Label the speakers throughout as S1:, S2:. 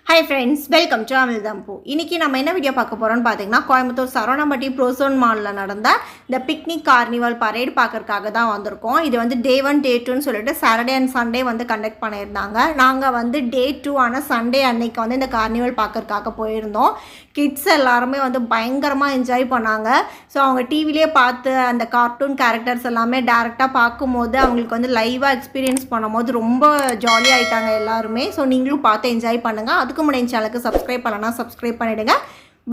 S1: Hi friends, welcome to Amizhthampoo. இன்றைக்கி நம்ம என்ன வீடியோ பார்க்க போகிறோம்னு பார்த்தீங்கன்னா, கோயம்புத்தூர் சரவணம்பட்டி ப்ரோசோன் மாலில் நடந்த இந்த பிக்னிக் கார்னிவல் பரேட் பார்க்கறதுக்காக தான் வந்திருக்கோம். இது வந்து டே 1 டே 2ன்னு சொல்லிட்டு சாட்டர்டே அண்ட் சண்டே வந்து கண்டக்ட் பண்ணியிருந்தாங்க. நாங்கள் வந்து டே 2 ஆனால் சண்டே அன்னைக்கு வந்து இந்த கார்னிவல் பார்க்கறதுக்காக போயிருந்தோம். கிட்ஸ் எல்லாருமே வந்து பயங்கரமாக என்ஜாய் பண்ணாங்க. ஸோ அவங்க டிவிலே பார்த்து அந்த கார்ட்டூன் கேரக்டர்ஸ் எல்லாமே டேரெக்டாக பார்க்கும்போது அவங்களுக்கு வந்து லைவாக எக்ஸ்பீரியன்ஸ் பண்ணும்போது ரொம்ப ஜாலியாக ஆகிட்டாங்க எல்லாருமே. ஸோ நீங்களும் பார்த்து என்ஜாய் பண்ணுங்கள். அதுக்கு முன்னாடி சேனலுக்கு சப்ஸ்கிரைப் பண்ணலாம், சப்ஸ்கிரைப் பண்ணிவிடுங்க.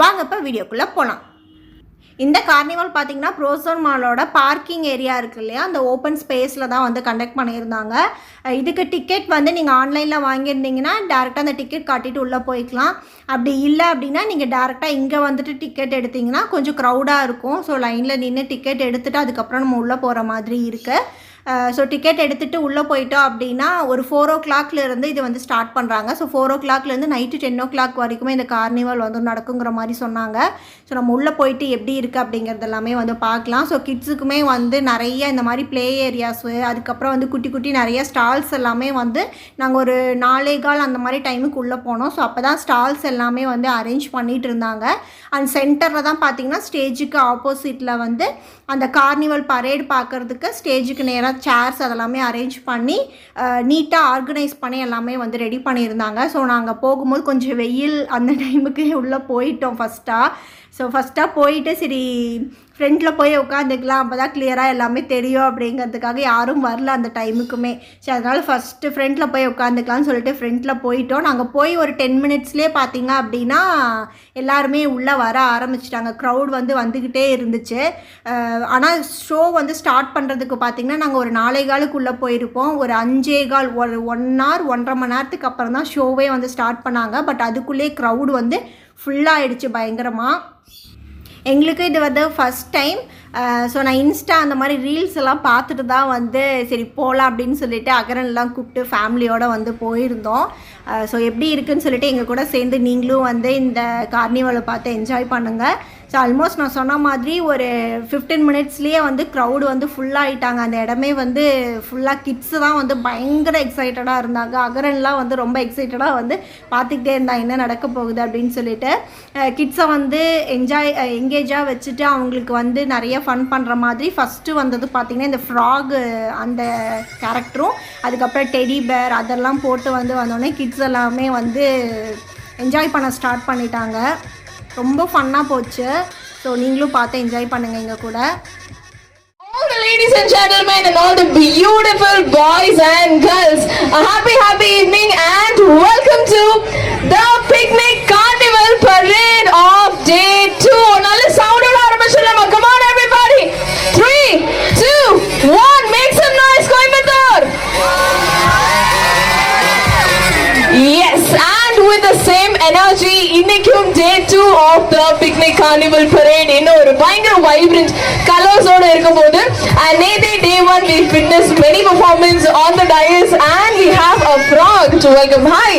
S1: வாங்க இப்போ வீடியோக்குள்ளே போகலாம். இந்த கார்னிவல் பார்த்திங்கன்னா ப்ரோசோன் மாலோட பார்க்கிங் ஏரியா இருக்குது இல்லையா, அந்த ஓப்பன் ஸ்பேஸில் தான் வந்து கண்டக்ட் பண்ணியிருந்தாங்க. இதுக்கு டிக்கெட் வந்து நீங்கள் ஆன்லைனில் வாங்கியிருந்தீங்கன்னா டேரெக்டாக அந்த டிக்கெட் காட்டிட்டு உள்ளே போய்க்கலாம். அப்படி இல்லை அப்படின்னா நீங்கள் டேரெக்டாக இங்கே வந்துட்டு டிக்கெட் எடுத்திங்கன்னா கொஞ்சம் க்ரௌடாக இருக்கும். ஸோ லைனில் நின்று டிக்கெட் எடுத்துகிட்டு அதுக்கப்புறம் நம்ம உள்ளே போகிற மாதிரி இருக்குது. ஸோ டிக்கெட் எடுத்துகிட்டு உள்ளே போயிட்டோம் அப்படின்னா ஒரு 4 o'clockலேருந்து இது வந்து ஸ்டார்ட் பண்ணுறாங்க. ஸோ 4 o'clockலேருந்து நைட்டு 10 o'clock வரைக்குமே இந்த கார்னிவல் வந்து நடக்குங்கிற மாதிரி சொன்னாங்க. ஸோ நம்ம உள்ளே போயிட்டு எப்படி இருக்குது அப்படிங்கிறது எல்லாமே வந்து பார்க்கலாம். ஸோ கிட்ஸுக்குமே வந்து நிறைய இந்த மாதிரி ப்ளே ஏரியாஸு, அதுக்கப்புறம் வந்து குட்டி குட்டி நிறைய ஸ்டால்ஸ் எல்லாமே வந்து நாங்கள் ஒரு 4:15 அந்த மாதிரி டைமுக்கு உள்ளே போனோம். ஸோ அப்போ தான் ஸ்டால்ஸ் எல்லாமே வந்து அரேஞ்ச் பண்ணிகிட்டு இருந்தாங்க. அண்ட் சென்டரில் தான் பார்த்திங்கன்னா ஸ்டேஜுக்கு ஆப்போசிட்டில் வந்து அந்த கார்னிவல் பரேட் பார்க்குறதுக்கு ஸ்டேஜுக்கு நேராக சேர்ஸ் அதெல்லாமே அரேஞ்ச் பண்ணி நீட்டாக ஆர்கனைஸ் பண்ணி எல்லாமே வந்து ரெடி பண்ணியிருந்தாங்க. ஸோ நாங்கள் போகும்போது கொஞ்சம் வெயில் அந்த டைமுக்கு உள்ளே போயிட்டோம் ஃபஸ்ட்டாக போயிட்டு சரி ஃப்ரெண்டில் போய் உட்காந்துக்கலாம், அப்போ தான் கிளியராக எல்லாமே தெரியும் அப்படிங்கிறதுக்காக யாரும் வரல அந்த டைமுக்குமே. சரி அதனால் ஃபஸ்ட்டு ஃப்ரெண்டில் போய் உட்காந்துக்கலாம்னு சொல்லிட்டு ஃப்ரெண்டில் போயிட்டோம். நாங்கள் போய் ஒரு 10 minutesலேயே பார்த்திங்க அப்படின்னா எல்லாருமே உள்ளே வர ஆரம்பிச்சிட்டாங்க. க்ரௌட் வந்து வந்துக்கிட்டே இருந்துச்சு. ஆனால் ஷோ வந்து ஸ்டார்ட் பண்ணுறதுக்கு பார்த்திங்கன்னா நாங்கள் ஒரு 4:15 போயிருப்போம். ஒரு 5:15 ஒரு 1 hour 1.5 மணி நேரத்துக்கு அப்புறம் தான் ஷோவே வந்து ஸ்டார்ட் பண்ணாங்க. பட் அதுக்குள்ளேயே க்ரௌடு வந்து ஃபுல்லாகிடுச்சு பயங்கரமாக. எங்களுக்கு இது வந்து ஃபஸ்ட் டைம். ஸோ நான் இன்ஸ்டா அந்த மாதிரி ரீல்ஸ் எல்லாம் பார்த்துட்டு தான் வந்து சரி போகலாம் அப்படின்னு சொல்லிட்டு அகரன்லாம் கூப்பிட்டு ஃபேமிலியோடு வந்து போயிருந்தோம். ஸோ எப்படி இருக்குதுன்னு சொல்லிட்டு எங்கள் கூட சேர்ந்து நீங்களும் வந்து இந்த கார்னிவலை பார்த்து என்ஜாய் பண்ணுங்கள். ஸோ ஆல்மோஸ்ட் நான் சொன்ன மாதிரி ஒரு 15 minutesலேயே வந்து க்ரௌடு வந்து ஃபுல்லாகிட்டாங்க. அந்த இடமே வந்து ஃபுல்லாக கிட்ஸு தான் வந்து பயங்கர எக்ஸைட்டடாக இருந்தாங்க. அகரன்லாம் வந்து ரொம்ப எக்ஸைட்டடாக வந்து பார்த்துக்கிட்டே இருந்தாங்க என்ன நடக்க போகுது அப்படின்னு சொல்லிட்டு. கிட்ஸை வந்து எங்கேஜாக வச்சுட்டு அவங்களுக்கு வந்து நிறைய ஃபன் பண்ணுற மாதிரி ஃபஸ்ட்டு வந்தது பார்த்திங்கன்னா இந்த ஃப்ராகு அந்த கேரக்டரும், அதுக்கப்புறம் டெடி பேர் அதெல்லாம் போட்டு வந்து வந்தோடனே கிட்ஸ் எல்லாமே வந்து என்ஜாய் பண்ண ஸ்டார்ட் பண்ணிட்டாங்க. ரொம்ப ஃபன்னாக போச்சு. ஸோ நீங்களும் பார்த்து என்ஜாய் பண்ணுங்கள் எங்கள் கூட.
S2: All the ladies and gentlemen and all the beautiful boys and girls, a happy evening and welcome to the Picnic Carnival Parade of Day 2. Nalla sound oda aarambichalama. Come on everybody. 3, 2, 1, make some noise Coimbatore. Yes, and with the same energy இன்னைக்கும் Day 2 of the Picnic Carnival Parade இன்னொரு பயங்கர vibrant colors ஓட இருக்கும்போது, and நேத்தே Day 1 we witnessed many performances on the dais and we have a frog to welcome. Hi.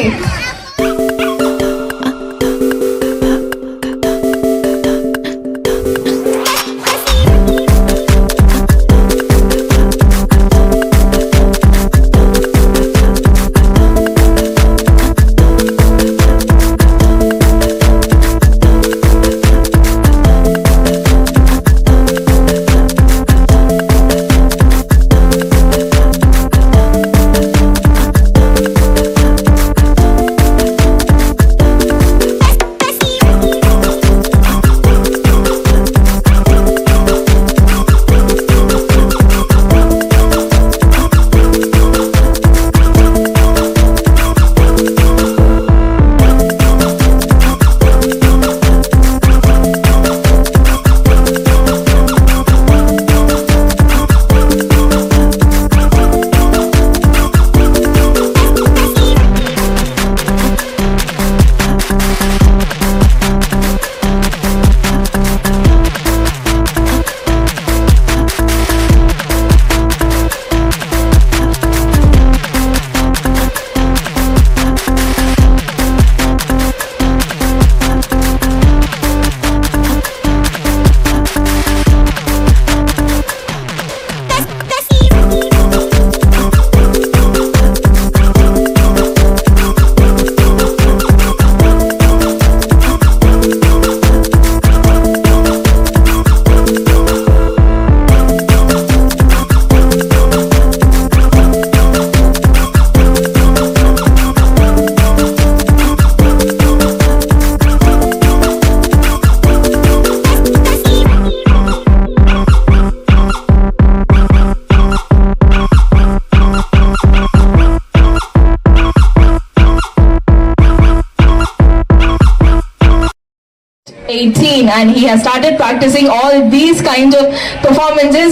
S2: 18 and he has started practicing all these kinds of performances.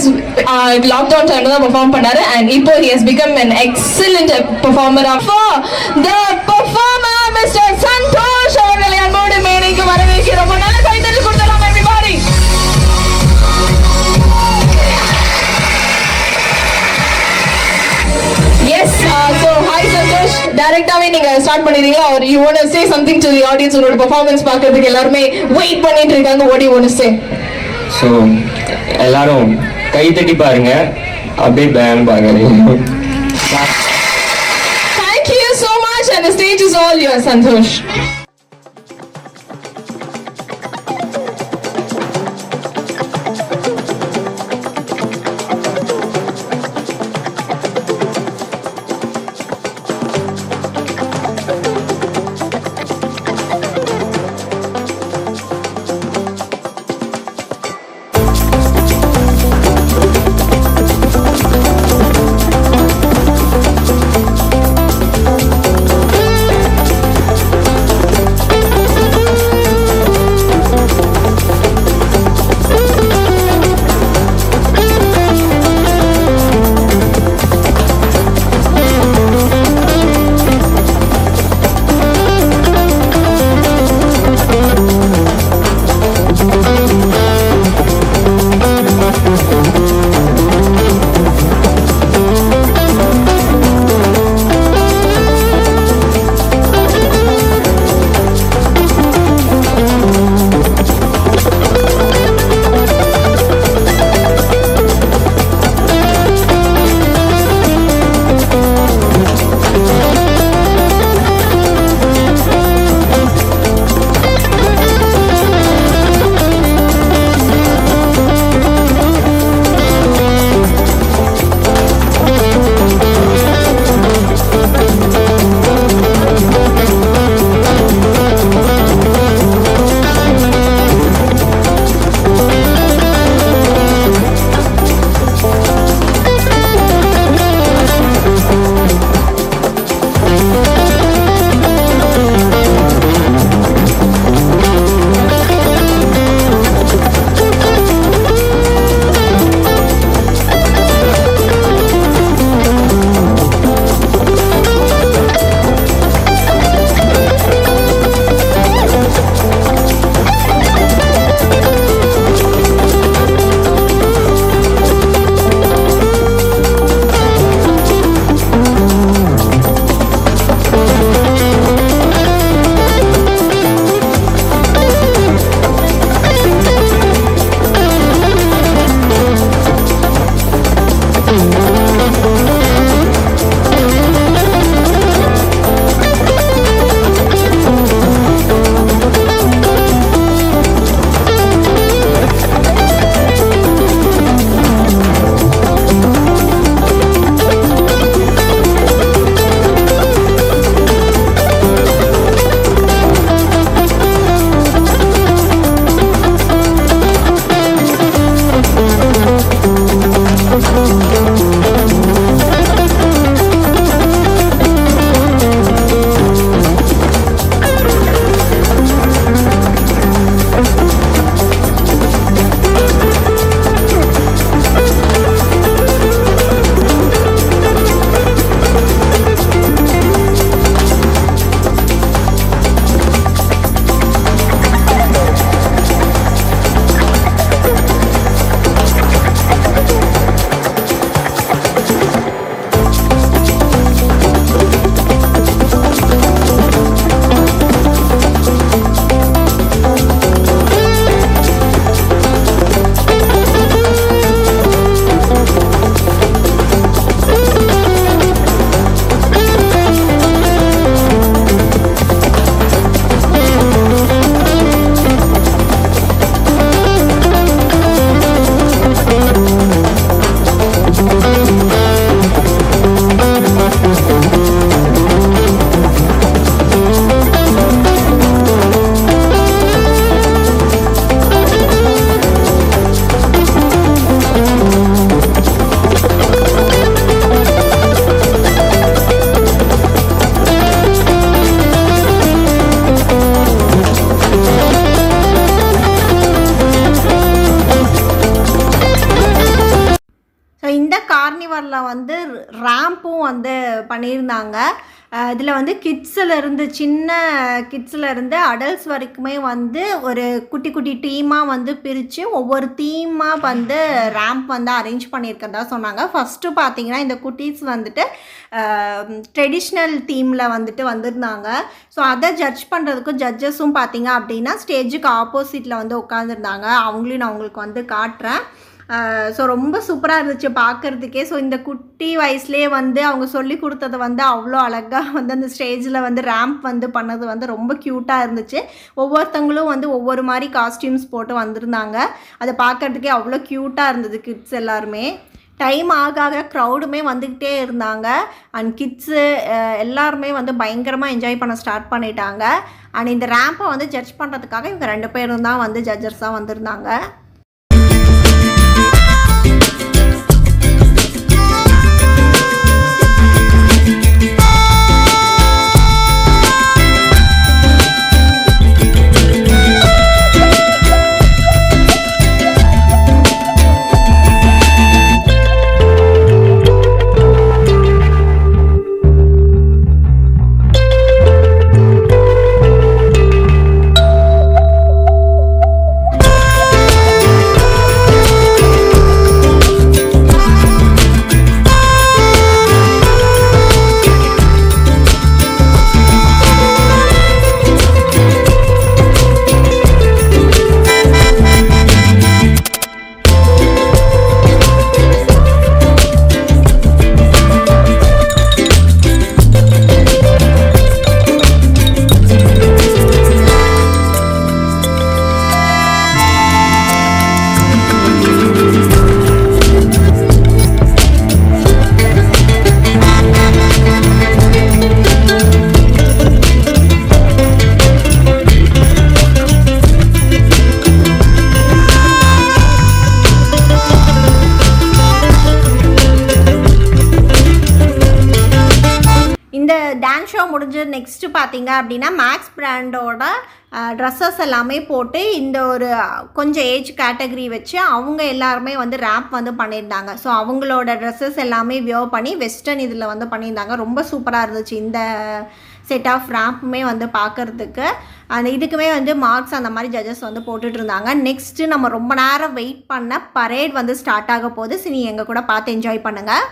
S2: Lockdown time la perform pannaru and ipo he has become an excellent performer. For the performer Mr. Santosh avargale anbodu மேடைக்கு வரவேற்கிறோம். நல்ல கைதட்டல் கொடுக்கலாம் everybody. Yes, so hi Santosh, டைரக்டாவே நீங்க start பண்ணிடுறீங்களா or you want to say something to the audience? உங்களோட performance பார்க்கிறதுக்கு எல்லாரும் wait பண்ணிட்டு இருக்காங்க. what do you want to say?
S3: So எல்லாரும் கை தட்டி பாருங்க, அப்படியே பேன் பாருங்க.
S2: Thank you so much and the stage is all yours, Santosh.
S1: ரேம்பும் வந்து பண்ணியிருந்தாங்க. இதில் வந்து கிட்ஸில் சின்ன கிட்ஸில் அடல்ட்ஸ் வரைக்குமே வந்து ஒரு குட்டி குட்டி டீமாக வந்து பிரித்து ஒவ்வொரு தீமாக வந்து ரேம்ப் வந்து அரேஞ்ச் பண்ணியிருக்கிறதா சொன்னாங்க. ஃபஸ்ட்டு பார்த்தீங்கன்னா இந்த குட்டீஸ் வந்துட்டு ட்ரெடிஷ்னல் தீமில் வந்துட்டு வந்திருந்தாங்க. ஸோ அதை ஜட்ஜ் பண்ணுறதுக்கும் ஜட்ஜஸும் பார்த்தீங்க அப்படின்னா ஸ்டேஜுக்கு ஆப்போசிட்டில் வந்து உட்காந்துருந்தாங்க. அவங்களையும் நான் உங்களுக்கு வந்து காட்டுறேன். ஸோ ரொம்ப சூப்பராக இருந்துச்சு பார்க்குறதுக்கே. ஸோ இந்த குட்டி வயசுலேயே வந்து அவங்க சொல்லி கொடுத்தது வந்து அவ்வளோ அழகாக வந்து அந்த ஸ்டேஜில் வந்து ரேம்ப் வந்து பண்ணது வந்து ரொம்ப க்யூட்டாக இருந்துச்சு. ஒவ்வொருத்தங்களும் வந்து ஒவ்வொரு மாதிரி காஸ்டியூம்ஸ் போட்டு வந்திருந்தாங்க. அதை பார்க்குறதுக்கே அவ்வளோ க்யூட்டாக இருந்தது கிட்ஸ் எல்லாருமே. டைம் ஆக க்ரௌடுமே வந்துக்கிட்டே இருந்தாங்க. அண்ட் கிட்ஸு எல்லாருமே வந்து பயங்கரமாக என்ஜாய் பண்ண ஸ்டார்ட் பண்ணிட்டாங்க. அண்ட் இந்த ரேம்பை வந்து ஜட்ஜ் பண்ணுறதுக்காக இவங்க 2 பேரும் தான் வந்து ஜட்ஜர்ஸாக வந்திருந்தாங்க. டான்ஸ் ஷோ முடிஞ்சு நெக்ஸ்ட்டு பார்த்தீங்க அப்படின்னா மேக்ஸ் பிராண்டோட ட்ரெஸ்ஸஸ் எல்லாமே போட்டு இந்த ஒரு கொஞ்சம் ஏஜ் கேட்டகரி வச்சு அவங்க எல்லாருமே வந்து ரேம்ப் வந்து பண்ணியிருந்தாங்க. ஸோ அவங்களோட ட்ரெஸ்ஸஸ் எல்லாமே வியர் பண்ணி வெஸ்டர்ன் இதில் வந்து பண்ணியிருந்தாங்க. ரொம்ப சூப்பராக இருந்துச்சு இந்த செட் ஆஃப் ரேம்ப்புமே வந்து பார்க்குறதுக்கு. அந்த இதுக்குமே வந்து மார்க்ஸ் அந்த மாதிரி ஜட்ஜஸ் வந்து போட்டுட்டு இருந்தாங்க. நெக்ஸ்ட்டு நம்ம ரொம்ப நேரம் வெயிட் பண்ண பரேட் வந்து ஸ்டார்ட் ஆக போகுது. சரி, எங்கள் கூட பார்த்து என்ஜாய் பண்ணுங்கள்.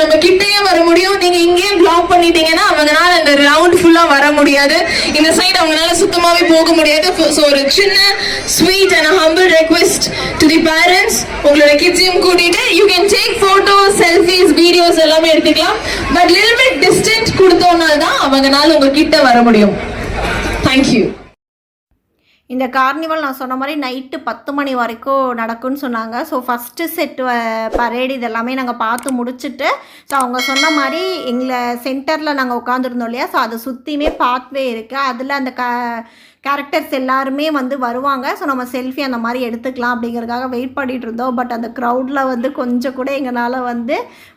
S2: நம்ம கிட்டேயே வர முடியும். நீங்க இங்கேயே பிளாக் பண்ணிட்டீங்கன்னா அவங்களால அந்த ரவுண்ட் ஃபுல்லா வர முடியாது. இந்த சைடு அவங்களால சுத்தமாவே போக முடியாது. ஸோ ஒரு சின்ன sweet and humble request to the parents, உங்களோட கிட்ஸையும் கூட்டிட்டு you can take photos, selfies, videos எல்லாமே எடுத்துக்கலாம். பட் லிட்டில் பிட் டிஸ்டன்ஸ் கொடுத்தோம்னா தான் அவங்களால உங்க கிட்ட வர முடியும். தேங்க்யூ.
S1: இந்த கார்னிவல் நான் சொன்ன மாதிரி நைட்டு 10 மணி வரைக்கும் நடக்கும்னு சொன்னாங்க. ஸோ ஃபஸ்ட்டு செட் பரேடு இதெல்லாமே நாங்கள் பார்த்து முடிச்சுட்டு, ஸோ அவங்க சொன்ன மாதிரி எங்களை சென்டரில் நாங்கள் உட்காந்துருந்தோம் இல்லையா, ஸோ அதை சுற்றியுமே பாத்வே இருக்குது. அதில் அந்த கேரக்டர்ஸ் எல்லாருமே வந்து வருவாங்க. ஸோ நம்ம செல்ஃபி அந்த மாதிரி எடுத்துக்கலாம் அப்படிங்கிறதுக்காக வெயிட் பண்ணிகிட்டு இருந்தோம். பட் அந்த க்ரௌடில் வந்து கொஞ்சம் கூட எங்களால் வந்து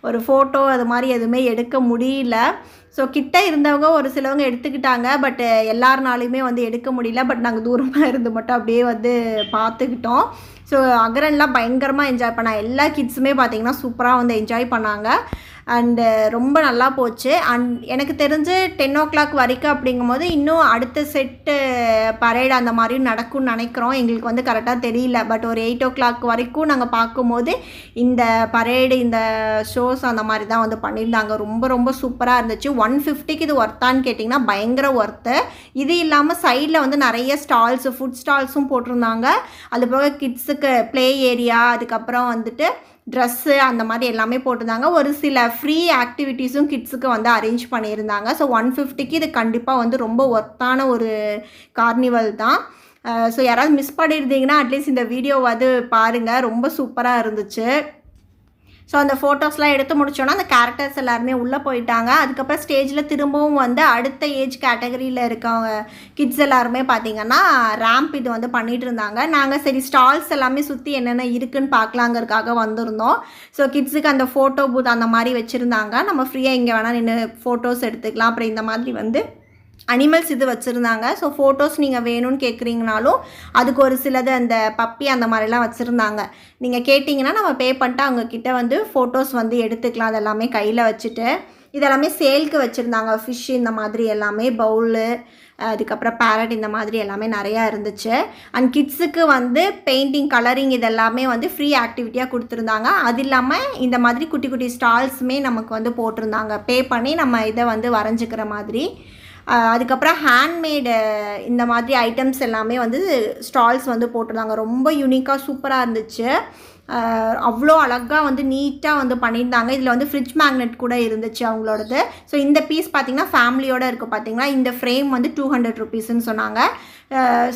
S1: ஒரு ஃபோட்டோ அது மாதிரி எதுவுமே எடுக்க முடியல. ஸோ கிட்ட இருந்தவங்க ஒரு சிலவங்க எடுத்துக்கிட்டாங்க. பட் எல்லாருனாலையுமே வந்து எடுக்க முடியல. பட் நாங்கள் தூரமாக இருந்து மட்டும் அப்படியே வந்து பார்த்துக்கிட்டோம். ஸோ அகரன்லாம் பயங்கரமாக என்ஜாய் பண்ணாங்க. எல்லா கிட்ஸுமே பார்த்திங்கன்னா சூப்பராக வந்து என்ஜாய் பண்ணாங்க. அண்டு ரொம்ப நல்லா போச்சு. அண்ட் எனக்கு தெரிஞ்சு 10 o'clock வரைக்கும் அப்படிங்கும்போது இன்னும் அடுத்த செட்டு பரேடு அந்த மாதிரியும் நடக்கும்னு நினைக்கிறோம். எங்களுக்கு வந்து கரெக்டாக தெரியல. பட் ஒரு 8 o'clock வரைக்கும் நாங்கள் பார்க்கும்போது இந்த பரேடு, இந்த ஷோஸ் அந்த மாதிரி தான் வந்து பண்ணியிருந்தாங்க. ரொம்ப ரொம்ப சூப்பராக இருந்துச்சு. 150க்கு இது ஒர்த்தான்னு கேட்டிங்கன்னா பயங்கர ஒர்த்து. இது இல்லாமல் சைடில் வந்து நிறைய ஸ்டால்ஸு, ஃபுட் ஸ்டால்ஸும் போட்டிருந்தாங்க. அது போக கிட்ஸுக்கு ப்ளே ஏரியா, அதுக்கப்புறம் வந்துட்டு ட்ரெஸ்ஸு அந்த மாதிரி எல்லாமே போட்டிருந்தாங்க. ஒரு சில ஃப்ரீ ஆக்டிவிட்டீஸும் கிட்ஸுக்கு வந்து அரேஞ்ச் பண்ணியிருந்தாங்க. ஸோ 150க்கு இது கண்டிப்பாக வந்து ரொம்ப ஒர்த்தான ஒரு கார்னிவல் தான். ஸோ யாராவது மிஸ் பண்ணியிருந்தீங்கன்னா அட்லீஸ்ட் இந்த வீடியோ வந்து பாருங்கள். ரொம்ப சூப்பராக இருந்துச்சு. ஸோ அந்த ஃபோட்டோஸ்லாம் எடுத்து முடிச்சோன்னா அந்த கேரக்டர்ஸ் எல்லாருமே உள்ளே போயிட்டாங்க. அதுக்கப்புறம் ஸ்டேஜில் திரும்பவும் வந்து அடுத்த ஏஜ் கேட்டகரியில் இருக்கவங்க கிட்ஸ் எல்லாருமே பார்த்திங்கன்னா ரேம்ப் இது வந்து பண்ணிகிட்டு இருந்தாங்க. நாங்கள் சரி ஸ்டால்ஸ் எல்லாமே சுற்றி என்னென்ன இருக்குதுன்னு பார்க்கலாங்கிறதுக்காக வந்திருந்தோம். ஸோ கிட்ஸுக்கு அந்த ஃபோட்டோ பூத் அந்த மாதிரி வச்சுருந்தாங்க. நம்ம ஃப்ரீயாக இங்கே வேணால் நின்று ஃபோட்டோஸ் எடுத்துக்கலாம். அப்புறம் இந்த மாதிரி வந்து அனிமல்ஸ் இது வச்சுருந்தாங்க. ஸோ ஃபோட்டோஸ் நீங்கள் வேணும்னு கேட்குறீங்கனாலும் அதுக்கு ஒரு சிலது அந்த பப்பி அந்த மாதிரிலாம் வச்சுருந்தாங்க. நீங்கள் கேட்டிங்கன்னா நம்ம பே பண்ணிட்டு அவங்கக்கிட்ட வந்து ஃபோட்டோஸ் வந்து எடுத்துக்கலாம். அதெல்லாமே கையில் வச்சுட்டு இதெல்லாமே சேல்க்கு வச்சுருந்தாங்க. ஃபிஷ் இந்த மாதிரி எல்லாமே, பவுலு, அதுக்கப்புறம் பேரட் இந்த மாதிரி எல்லாமே நிறையா இருந்துச்சு. அண்ட் கிட்ஸுக்கு வந்து பெயிண்டிங், கலரிங் இதெல்லாமே வந்து ஃப்ரீ ஆக்டிவிட்டியாக கொடுத்துருந்தாங்க. அது இல்லாமல் இந்த மாதிரி குட்டி குட்டி ஸ்டால்ஸுமே நமக்கு வந்து போட்டிருந்தாங்க. பே பண்ணி நம்ம இதை வந்து வரைஞ்சிக்கிற மாதிரி. அதுக்கப்புறம் ஹேண்ட்மேடு இந்த மாதிரி ஐட்டம்ஸ் எல்லாமே வந்து ஸ்டால்ஸ் வந்து போட்டிருந்தாங்க. ரொம்ப யூனிக்காக சூப்பராக இருந்துச்சு. அவ்வளோ அழகாக வந்து நீட்டாக வந்து பண்ணியிருந்தாங்க. இதில் வந்து ஃப்ரிட்ஜ் மேக்னெட் கூட இருந்துச்சு அவங்களோடது. ஸோ இந்த பீஸ் பார்த்திங்கன்னா ஃபேமிலியோடு இருக்குது. பார்த்திங்கன்னா இந்த ஃப்ரேம் வந்து 200 rupeesன்னு சொன்னாங்க.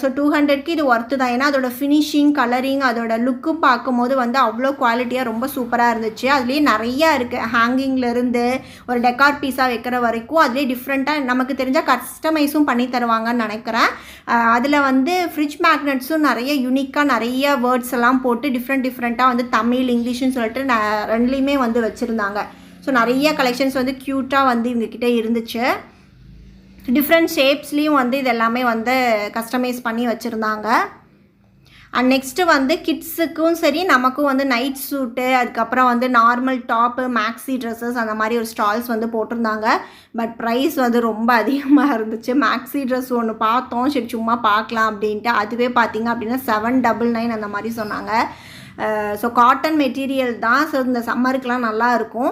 S1: ஸோ 200க்கு இது ஒர்த்து தான். ஏன்னா அதோட ஃபினிஷிங், கலரிங், அதோட லுக்கும் பார்க்கும்போது வந்து அவ்வளோ குவாலிட்டியாக ரொம்ப சூப்பராக இருந்துச்சு. அதுலேயே நிறையா இருக்குது. ஹேங்கிங்லேருந்து ஒரு டெக்கார் பீஸாக வைக்கிற வரைக்கும் அதுலேயே டிஃப்ரெண்ட்டாக நமக்கு தெரிஞ்சால் கஸ்டமைஸும் பண்ணி தருவாங்கன்னு நினைக்கிறேன். அதில் வந்து ஃப்ரிட்ஜ் மேக்னெட்ஸும் நிறைய யூனிக்காக நிறைய வேர்ட்ஸ் எல்லாம் போட்டு டிஃப்ரெண்ட்டாக வந்து தமிழ், இங்கிலீஷ்னு சொல்லிட்டு ரெண்டுலேயுமே வந்து வச்சுருந்தாங்க. ஸோ நிறைய கலெக்ஷன்ஸ் வந்து க்யூட்டாக வந்து இவங்கக்கிட்ட இருந்துச்சு. டிஃப்ரெண்ட் ஷேப்ஸ்லேயும் வந்து இது எல்லாமே வந்து கஸ்டமைஸ் பண்ணி வச்சுருந்தாங்க. அண்ட் நெக்ஸ்ட்டு வந்து கிட்ஸுக்கும் சரி நமக்கும் வந்து நைட் சூட்டு, அதுக்கப்புறம் வந்து நார்மல் டாப்பு, மேக்ஸி ட்ரெஸ்ஸஸ் அந்த மாதிரி ஒரு ஸ்டால்ஸ் வந்து போட்டிருந்தாங்க. பட் ப்ரைஸ் வந்து ரொம்ப அதிகமாக இருந்துச்சு. மேக்ஸி ட்ரெஸ் ஒன்று பார்த்தோம், சரி சும்மா பார்க்கலாம் அப்படின்ட்டு. அதுவே பார்த்திங்க அப்படின்னா 799 அந்த மாதிரி சொன்னாங்க. ஸோ காட்டன் மெட்டீரியல் தான். ஸோ இந்த சம்மருக்குலாம் நல்லாயிருக்கும்.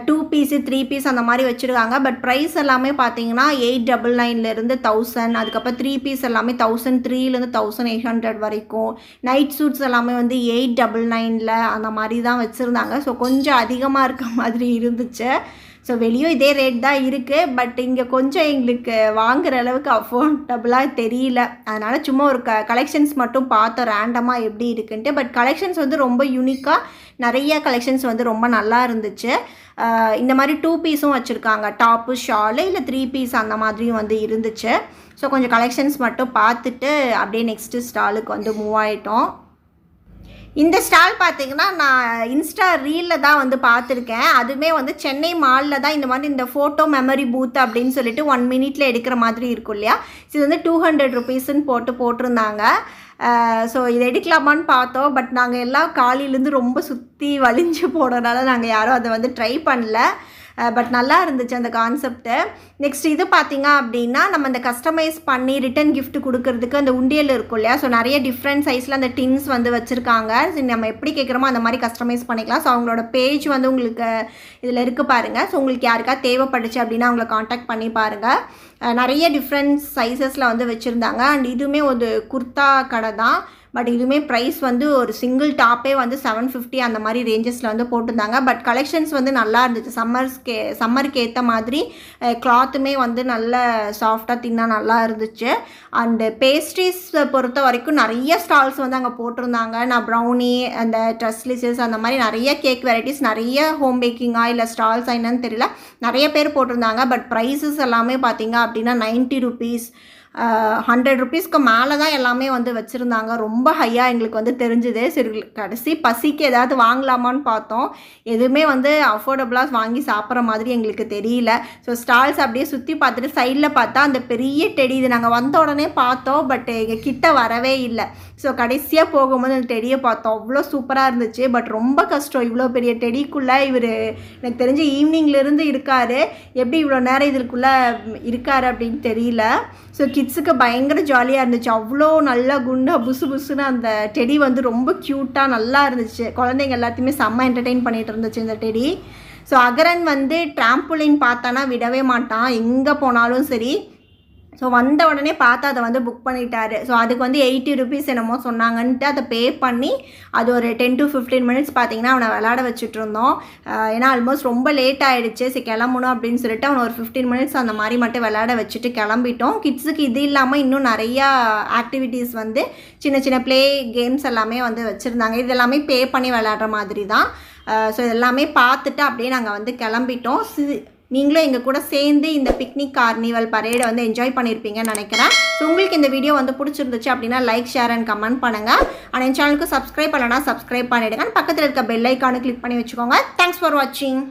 S1: 2 பீஸு 3 பீஸ் அந்த மாதிரி வச்சுருக்காங்க. பட் ப்ரைஸ் எல்லாமே பார்த்தீங்கன்னா 899லேருந்து 1000, அதுக்கப்புறம் 3 பீஸ் எல்லாமே 1003லேருந்து 1800 வரைக்கும். நைட் சூட்ஸ் எல்லாமே வந்து 899ல் அந்த மாதிரி தான் வச்சுருந்தாங்க. ஸோ கொஞ்சம் அதிகமாக இருக்க மாதிரி இருந்துச்சு. ஸோ வெளியும் இதே ரேட் தான் இருக்குது. பட் இங்கே கொஞ்சம் எங்களுக்கு வாங்குகிற அளவுக்கு அஃபோர்டபுளாக தெரியல. அதனால் சும்மா ஒரு கலெக்ஷன்ஸ் மட்டும் பார்த்தோம் ரேண்டமாக எப்படி இருக்குன்ட்டு. பட் கலெக்ஷன்ஸ் வந்து ரொம்ப யூனிக்காக நிறைய கலெக்ஷன்ஸ் வந்து ரொம்ப நல்லா இருந்துச்சு. இந்த மாதிரி 2 பீஸும் வச்சுருக்காங்க. டாப்பு, ஷாலு, இல்லை 3 பீஸ் அந்த மாதிரியும் வந்து இருந்துச்சு. ஸோ கொஞ்சம் கலெக்ஷன்ஸ் மட்டும் பார்த்துட்டு அப்படியே நெக்ஸ்ட்டு ஸ்டாலுக்கு வந்து மூவ் ஆகிட்டோம். இந்த ஸ்டால் பார்த்திங்கன்னா நான் இன்ஸ்டா ரீலில் தான் வந்து பார்த்துருக்கேன். அதுவுமே வந்து சென்னை மாலில் தான் இந்த மாதிரி இந்த ஃபோட்டோ மெமரி பூத் அப்படின்னு சொல்லிட்டு 1 minute எடுக்கிற மாதிரி இருக்கும் இல்லையா. இது வந்து 200 rupeesன்னு போட்டிருந்தாங்க. ஸோ இதை எடுக்கலாமான்னு பார்த்தோம். பட் நாங்கள் எல்லாம் காலையிலேருந்து ரொம்ப சுற்றி வலிஞ்சு போனதுனால நாங்கள் யாரும் அதை வந்து ட்ரை பண்ணல. பட் நல்லா இருந்துச்சு அந்த கான்செப்ட்டு. நெக்ஸ்ட் இது பார்த்திங்க அப்படின்னா நம்ம அந்த கஸ்டமைஸ் பண்ணி ரிட்டன் gift கொடுக்கறதுக்கு அந்த உண்டியல் இருக்கும் இல்லையா, ஸோ நிறைய டிஃப்ரெண்ட் சைஸில் அந்த டின்ஸ் வந்து வச்சுருக்காங்க. நம்ம எப்படி கேட்குறோமோ அந்த மாதிரி கஸ்டமைஸ் பண்ணிக்கலாம். ஸோ அவங்களோட பேஜ் வந்து உங்களுக்கு இதில் இருக்குது பாருங்கள். ஸோ உங்களுக்கு யாருக்கா தேவைப்பட்டுச்சு அப்படின்னா அவங்கள காண்டாக்ட் பண்ணி பாருங்கள். நிறைய டிஃப்ரெண்ட் சைஸஸில் வந்து வச்சுருந்தாங்க. அண்ட் இதுவுமே ஒரு குர்தா கடை தான். பட் இதுவுமே ப்ரைஸ் வந்து ஒரு சிங்கிள் டாப்பே வந்து 750 அந்த மாதிரி ரேஞ்சஸில் வந்து போட்டிருந்தாங்க. பட் கலெக்ஷன்ஸ் வந்து நல்லா இருந்துச்சு. சம்மருக்கு ஏற்ற மாதிரி கிளாத்துமே வந்து நல்ல சாஃப்டாக தின்னாக நல்லா இருந்துச்சு. அண்டு பேஸ்ட்ரீஸ் பொறுத்த வரைக்கும் நிறைய ஸ்டால்ஸ் வந்து அங்கே போட்டிருந்தாங்க. நான் ப்ரௌனி, அந்த ட்ரெஸ்லிசஸ், அந்த மாதிரி நிறைய கேக் வெரைட்டிஸ், நிறைய ஹோம் பேக்கிங்காக இல்லை ஸ்டால்ஸாக என்னன்னு தெரியல, நிறைய பேர் போட்டிருந்தாங்க. பட் ப்ரைஸஸ் எல்லாமே பார்த்தீங்க அப்படின்னா 90 rupees 100 rupeesக்கு மேலே தான் எல்லாமே வந்து வச்சுருந்தாங்க. ரொம்ப ஹையாக எங்களுக்கு வந்து தெரிஞ்சுது. சரி கடைசி பசிக்கு ஏதாவது வாங்கலாமான்னு பார்த்தோம். எதுவுமே வந்து அஃபோர்டபுளாக வாங்கி சாப்பிட்ற மாதிரி எங்களுக்கு தெரியல. ஸோ ஸ்டால்ஸ் அப்படியே சுற்றி பார்த்துட்டு சைடில் பார்த்தா அந்த பெரிய டெடி, இது நாங்கள் வந்த உடனே பார்த்தோம். பட் எங்கள் கிட்ட வரவே இல்லை. ஸோ கடைசியாக போகும்போது அந்த டெடியை பார்த்தோம். அவ்வளோ சூப்பராக இருந்துச்சு. பட் ரொம்ப கஷ்டம், இவ்வளோ பெரிய டெடிக்குள்ளே இவர் எனக்கு தெரிஞ்சு ஈவினிங்லேருந்து இருக்கார். எப்படி இவ்வளோ நேரம் இதுக்குள்ளே இருக்கார் அப்படின்னு தெரியல. ஸோ கிட்ஸுக்கு பயங்கர ஜாலியாக இருந்துச்சு. அவ்வளோ நல்லா குண்டா புசு புசுன்னு அந்த டெடி வந்து ரொம்ப க்யூட்டாக நல்லா இருந்துச்சு. குழந்தைங்க எல்லாத்தையுமே செம்ம என்டர்டெயின் பண்ணிகிட்டு இருந்துச்சு இந்த டெடி. ஸோ அகரன் வந்து ட்ராம்புலின் பார்த்தானா விடவே மாட்டான், எங்கே போனாலும் சரி. ஸோ வந்த உடனே பார்த்து அதை வந்து புக் பண்ணிட்டாரு. ஸோ அதுக்கு வந்து 80 rupees என்னமோ சொன்னாங்கன்ட்டு அதை பே பண்ணி அது ஒரு 10 to 15 minutes பார்த்திங்கன்னா அவனை விளாட வச்சுட்டு இருந்தோம். ஏன்னா ஆல்மோஸ்ட் ரொம்ப லேட் ஆகிடுச்சு. சரி கிளம்பணும் அப்படின்னு சொல்லிட்டு அவனை ஒரு 15 minutes அந்த மாதிரி மட்டும் விளாட வச்சுட்டு கிளம்பிட்டோம். கிட்ஸுக்கு இது இல்லாமல் இன்னும் நிறையா ஆக்டிவிட்டீஸ் வந்து சின்ன சின்ன ப்ளே கேம்ஸ் எல்லாமே வந்து வச்சுருந்தாங்க. இது எல்லாமே பே பண்ணி விளையாடுற மாதிரி தான். ஸோ இதெல்லாமே பார்த்துட்டு அப்படியே நாங்கள் வந்து கிளம்பிட்டோம். நீங்களும் எங்கள் கூட சேர்ந்து இந்த பிக்னிக் கார்னிவல் பரேடை வந்து என்ஜாய் பண்ணியிருப்பீங்கன்னு நினைக்கிறேன். ஸோ உங்களுக்கு இந்த வீடியோ வந்து பிடிச்சிருந்துச்சு அப்படின்னா லைக், ஷேர் அண்ட் கமெண்ட் பண்ணுங்கள். ஆனால் என் சேனலுக்கு சப்ஸ்கிரைப் பண்ணலன்னா சப்ஸ்கிரைப் பண்ணிவிடுங்க. பக்கத்தில் இருக்க பெல் ஐக்கானு கிளிக் பண்ணி வச்சுக்கோங்க. தேங்க்ஸ் ஃபார் வாட்சிங்.